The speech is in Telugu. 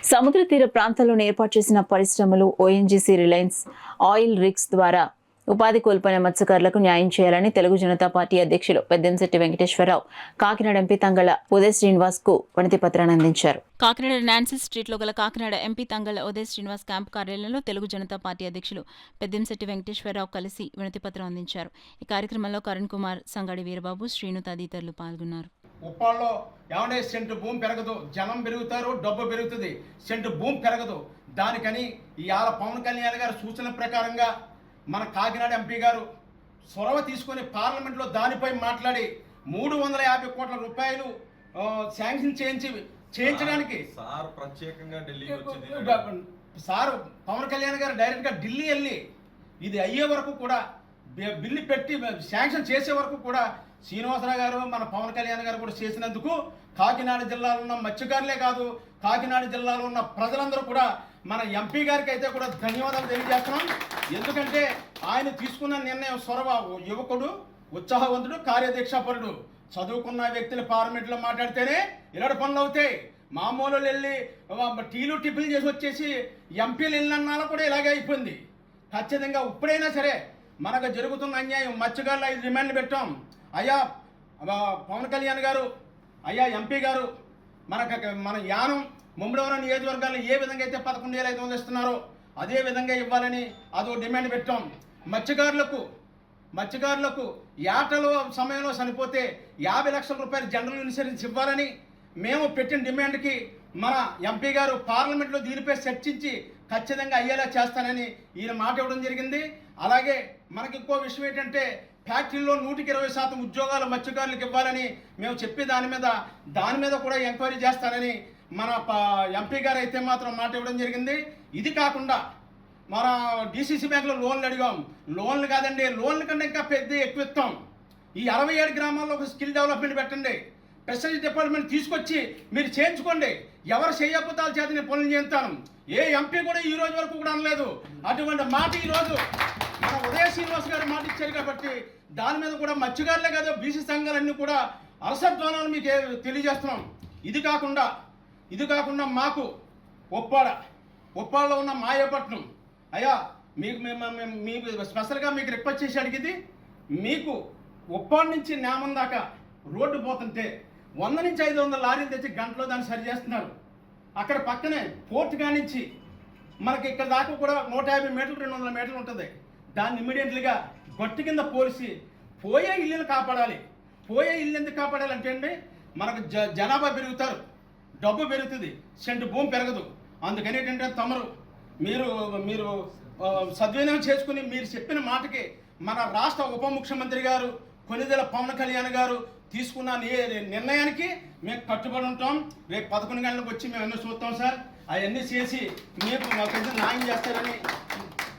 సముద్ర తీర ప్రాంతాల్లో ఏర్పాటు చేసిన పరిశ్రమలు, ఓఎన్జీసీ, రిలయన్స్ ఆయిల్ రిగ్స్ ద్వారా ఉపాధి కోల్పోయిన మత్స్యకారులకు న్యాయం చేయాలని తెలుగు జనతా పార్టీ అధ్యక్షులు పెద్దంశెట్టి వెంకటేశ్వరరావు కాకినాడ ఎంపీ తంగళ్ల ఉదయ్ శ్రీనివాస్ కు వినతి పత్రాన్ని అందించారు. కాకినాడ నాన్సీ స్ట్రీట్లో గల కాకినాడ ఎంపీ తంగళ్ల ఉదయ్ శ్రీనివాస్ క్యాంపు కార్యాలయంలో తెలుగు జనతా పార్టీ అధ్యక్షులు పెద్దంశెట్టి వెంకటేశ్వరరావు కలిసి వినతి పత్రం అందించారు. ఈ కార్యక్రమంలో కరుణ్ కుమార్, సంగాడి వీరబాబు, శ్రీను తదితరులు పాల్గొన్నారు. ఉప్పాళ్ళలో ఏమంటే సెంటు భూమి పెరగదు, జనం పెరుగుతారు, డబ్బు పెరుగుతుంది, సెంటు భూమి పెరగదు. దానికని ఇవాళ పవన్ కళ్యాణ్ గారి సూచన ప్రకారంగా మన కాకినాడ ఎంపీ గారు చొరవ తీసుకొని పార్లమెంట్లో దానిపై మాట్లాడి 350 కోట్ల రూపాయలు శాంక్షన్ చేయించడానికి సార్ పవన్ కళ్యాణ్ గారు డైరెక్ట్గా ఢిల్లీ వెళ్ళి ఇది అయ్యే వరకు కూడా బిల్లు పెట్టి శాంక్షన్ చేసే వరకు కూడా శ్రీనివాసరావు గారు మన పవన్ కళ్యాణ్ గారు కూడా చేసినందుకు కాకినాడ జిల్లాలో ఉన్న మత్స్యకారులే కాదు, కాకినాడ జిల్లాలో ఉన్న ప్రజలందరూ కూడా మన ఎంపీ గారికి అయితే కూడా ధన్యవాదాలు తెలియజేస్తున్నాం. ఎందుకంటే ఆయన తీసుకున్న నిర్ణయం చొరవ, యువకుడు, ఉత్సాహవంతుడు, కార్యదీక్షాపరుడు, చదువుకున్న వ్యక్తులు పార్లమెంట్లో మాట్లాడితేనే ఇలాంటి పనులు అవుతాయి. మామూలు వెళ్ళి టీలు టిఫిన్లు చేసి వచ్చేసి ఎంపీలు వెళ్ళినన్నాలో కూడా ఇలాగే అయిపోయింది. ఖచ్చితంగా ఇప్పుడైనా సరే మనకు జరుగుతున్న అన్యాయం, మత్స్యకారులు 5 డిమాండ్లు పెట్టాం. అయ్యా పవన్ కళ్యాణ్ గారు, అయ్యా ఎంపీ గారు, మన యానం ముమ్మడివరం నియోజకవర్గాల్లో ఏ విధంగా అయితే 11,500 ఇస్తున్నారో అదే విధంగా ఇవ్వాలని అదో డిమాండ్ పెట్టాం. మత్స్యకారులకు ఏటలో సమయంలో చనిపోతే 50 లక్షల రూపాయలు జనరల్ ఇన్సూరెన్స్ ఇవ్వాలని మేము పెట్టిన డిమాండ్కి మన ఎంపీ గారు పార్లమెంట్లో దీనిపై చర్చించి ఖచ్చితంగా అయ్యేలా చేస్తానని ఈయన మాట ఇవ్వడం జరిగింది. అలాగే మనకి ఇంకో విషయం ఏంటంటే ఫ్యాక్టరీలో 120% ఉద్యోగాలు మత్స్యకారులకు ఇవ్వాలని మేము చెప్పి దాని మీద కూడా ఎంక్వైరీ చేస్తానని మన ఎంపీ గారు అయితే మాత్రం మాట ఇవ్వడం జరిగింది. ఇది కాకుండా మన డిసిసి బ్యాంకులో లోన్లు అడిగాం. లోన్లు కాదండి, లోన్ల కంటే ఇంకా ఎక్కువ ఇస్తాం. ఈ 67 గ్రామాల్లో ఒక స్కిల్ డెవలప్మెంట్ పెట్టండి, ఫిషరీస్ డిపార్ట్మెంట్ తీసుకొచ్చి మీరు చేయించుకోండి. ఎవరు చేయకపోతాల చేత నేను పనులు చేస్తాను. ఏ ఎంపీ కూడా ఈ రోజు వరకు కూడా అనలేదు. అటువంటి మాట ఈరోజు మన ఉదయ శ్రీనివాస్ గారు మాట ఇచ్చారు కాబట్టి దాని మీద కూడా మత్స్యకారులే కాదు, బీసీ సంఘాలన్నీ కూడా అలసత్వాలను మీకు తెలియజేస్తున్నాం. ఇది కాకుండా మాకు ఉప్పాడలో ఉన్న మాయపట్నం, అయ్యా మీకు స్పెషల్గా మీకు రిక్వెస్ట్ చేసి అడిగింది, మీకు ఉప్పాడు నుంచి నేమం దాకా రోడ్డు పోతుంటే 100 నుంచి 500 లారీలు తెచ్చి గంటలో దాన్ని సరి చేస్తున్నారు. అక్కడ పక్కనే పోర్ట్ కానించి మనకి ఇక్కడ దాకా కూడా 150 మీటర్లు 200 మీటర్లు ఉంటుంది. దాన్ని ఇమ్మీడియట్లీగా గొట్టి కింద పోలిసి పోయే ఇల్లుని కాపాడాలి. పోయే ఇల్లు ఎందుకు కాపాడాలంటే అండి, మనకు జనాభా పెరుగుతారు, డబ్బు పెరుగుతుంది, సెంటు భూమి పెరగదు. అందుకని ఏంటంటే తమరు మీరు సద్వినియోగం చేసుకుని మీరు చెప్పిన మాటకి మన రాష్ట్ర ఉప ముఖ్యమంత్రి గారు కొనిదెల పవన్ కళ్యాణ్ గారు తీసుకున్న నిర్ణయానికి మేము కట్టుబడి ఉంటాం. రేపు 11 గంటలకు వచ్చి మేము అన్నీ చూస్తాం సార్. అవన్నీ చేసి మీకు మాకు న్యాయం చేస్తారని